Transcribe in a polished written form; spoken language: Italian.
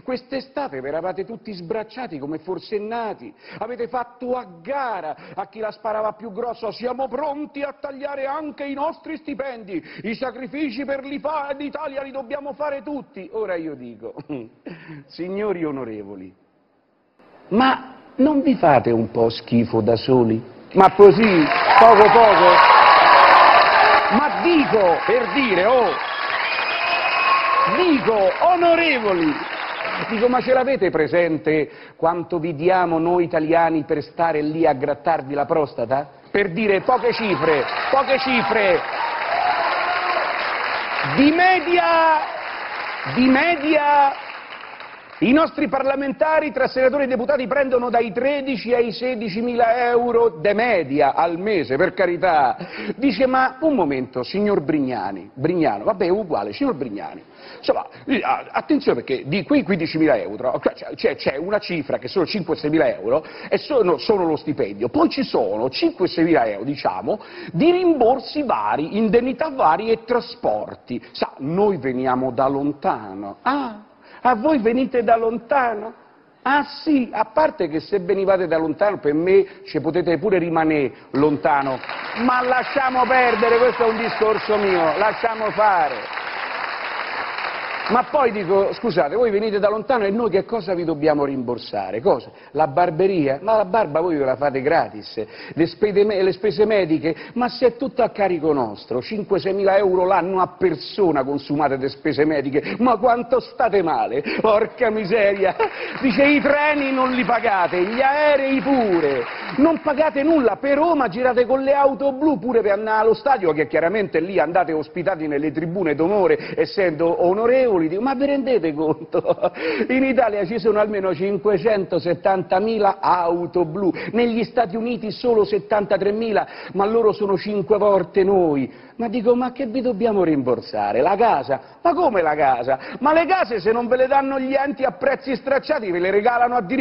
Quest'estate vi eravate tutti sbracciati come forsennati, avete fatto a gara a chi la sparava più grossa, siamo pronti a tagliare anche i nostri stipendi, i sacrifici per l'Italia li dobbiamo fare tutti. Ora io dico, signori onorevoli, ma non vi fate un po' schifo da soli? Ma così, poco poco? Ma dico, per dire, dico, onorevoli, dico, ma ce l'avete presente quanto vi diamo noi italiani per stare lì a grattarvi la prostata? Per dire poche cifre, di media, i nostri parlamentari tra senatori e deputati prendono dai 13 ai 16.000 euro de media al mese, per carità. Dice, ma un momento, signor Brignano, vabbè, uguale, signor Brignani, insomma, attenzione perché di quei 15.000 euro c'è una cifra che sono 5-6.000 euro e sono lo stipendio, poi ci sono 5-6.000 euro, diciamo, di rimborsi vari, indennità varie e trasporti. Sa, noi veniamo da lontano. Ah, voi venite da lontano? Ah sì, a parte che se venivate da lontano per me ci potete pure rimanere lontano, ma lasciamo perdere, questo è un discorso mio, lasciamo fare. Ma poi dico, scusate, voi venite da lontano e noi che cosa vi dobbiamo rimborsare? Cosa? La barberia? Ma la barba voi ve la fate gratis, le spese mediche? Ma se è tutto a carico nostro, 5-6.000 euro l'anno a persona consumate di spese mediche, ma quanto state male? Porca miseria! Dice, i treni non li pagate, gli aerei pure, non pagate nulla, per Roma girate con le auto blu pure per andare allo stadio, che chiaramente lì andate ospitati nelle tribune d'onore essendo onorevoli. Dico, ma vi rendete conto? In Italia ci sono almeno 570.000 auto blu, negli Stati Uniti solo 73.000, ma loro sono 5 volte noi. Ma dico, ma che vi dobbiamo rimborsare? La casa? Ma come la casa? Ma le case se non ve le danno gli enti a prezzi stracciati ve le regalano addirittura